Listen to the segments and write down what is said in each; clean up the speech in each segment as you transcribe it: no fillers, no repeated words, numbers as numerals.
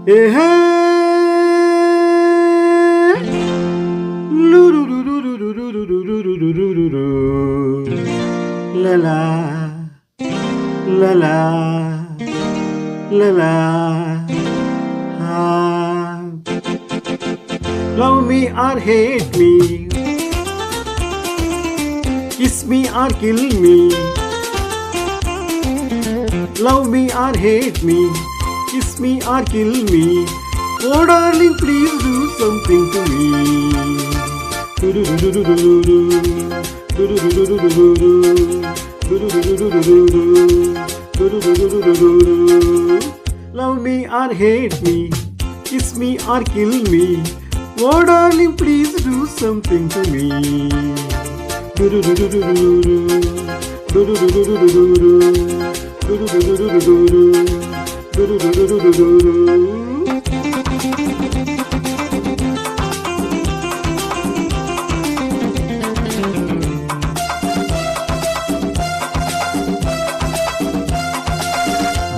La la la la la la. Love me or hate me, kiss me or kill me. Love me or hate me, kiss me or kill me. Oh darling, please do something to me. Love me or hate me, kiss me or kill me. Oh darling, please do something to me.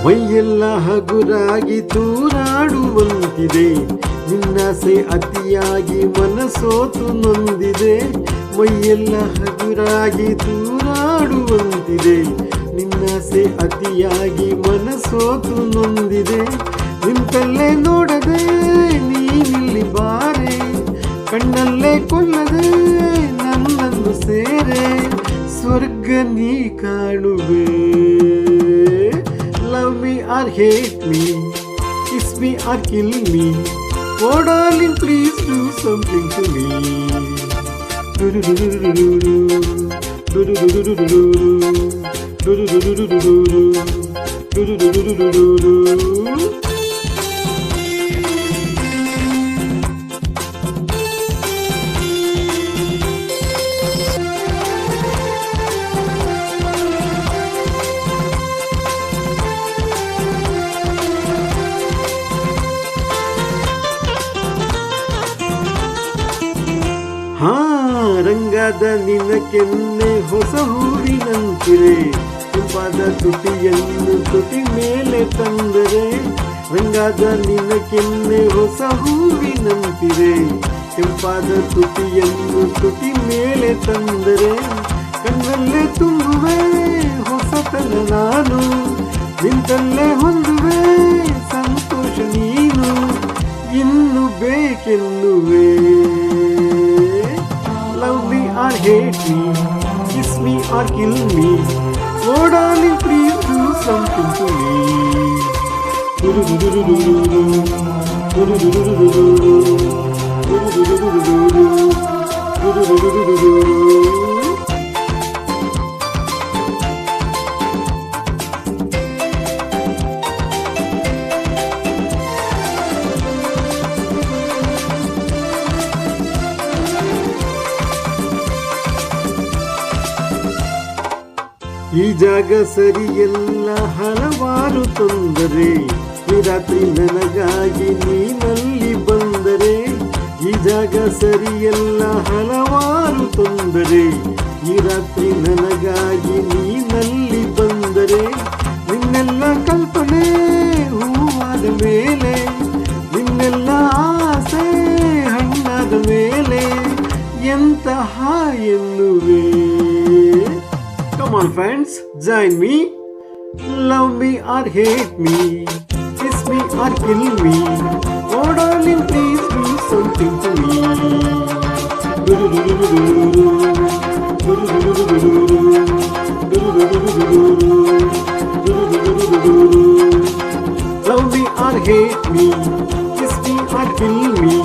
ಮೈಯೆಲ್ಲ ಹಗುರಾಗಿ ತೂರಾಡುವಂತಿದೆ, ನಿನ್ನಾಸೆ ಅತಿಯಾಗಿ ಮನಸೋತು ನೊಂದಿದೆ. ಮೈಯೆಲ್ಲ ಹಗುರಾಗಿ ತೂರಾಡುವಂತಿದೆ, ನಿನ್ನಾಸೆ ಅತಿಯಾಗಿ ಮನಸೋತು ನೊಂದಿದೆ. ನಿಂತಲ್ಲೇ ನೋಡದೆ ನೀನಿಲ್ಲಿ ಬಾರೆ, ಕಣ್ಣಲ್ಲೇ ಕೊಲ್ಲದೆ ನನ್ನನ್ನು ಸೇರೆ, ಸ್ವರ್ಗ ನೀ ಕಾಣುವೆ. Love me or hate me, kiss me or kill me. Oh darling, please do something to me. ರಂಗಾದ ನಿನ್ನ ಕೆನ್ನೆ ಹೊಸ ಹೂವಿನಂತಿರೆ, ಕೆಂಪಾದ ತುಟಿಯನ್ನು ತುಟಿ ಮೇಲೆ ತಂದರೆ. ರಂಗಾದ ನಿನ್ನ ಕೆನ್ನೆ ಹೊಸ ಹೂವಿನಂತಿರೆ, ಕೆಂಪಾದ ತುಟಿಯನ್ನು ತುಟಿ ಮೇಲೆ ತಂದರೆ. ಕಣ್ಣಲ್ಲೇ ತುಂಬುವೆ ಹೊಸತನ ನಾನು, ನಿಂತಲ್ಲೇ ಹೊಂದುವೆ ಸಂತೋಷ ನೀನು. ಇನ್ನು ಬೇಕೆನ್ನುವೆ. Love me or hate me, kiss me or kill me. Oh darling, please do something to me. ಈ ಜಾಗ ಸರಿಯಲ್ಲ, ಹಲವಾರು ತೊಂದರೆ. ಈ ರಾತ್ರಿ ನನಗಾಗಿ ನೀನಲ್ಲಿ ಬಂದರೆ. ಈ ಜಾಗ ಸರಿಯಲ್ಲ, ಹಲವಾರು ತೊಂದರೆ. ಈ ರಾತ್ರಿ ನನಗಾಗಿ ನೀನಲ್ಲಿ ಬಂದರೆ. ನಿನ್ನೆಲ್ಲ ಕಲ್ಪನೆ ಹೂವಾದ ಮೇಲೆ, ನಿನ್ನೆಲ್ಲ ಆಸೆ ಹಣ್ಣಾದ ಮೇಲೆ, ಎಂತಹ ಎನ್ನುವೆ. Come on friends, join me. Love me or hate me, kiss me or kill me. Oh darling, please do something to me. Love me or hate me, kiss me or kill me.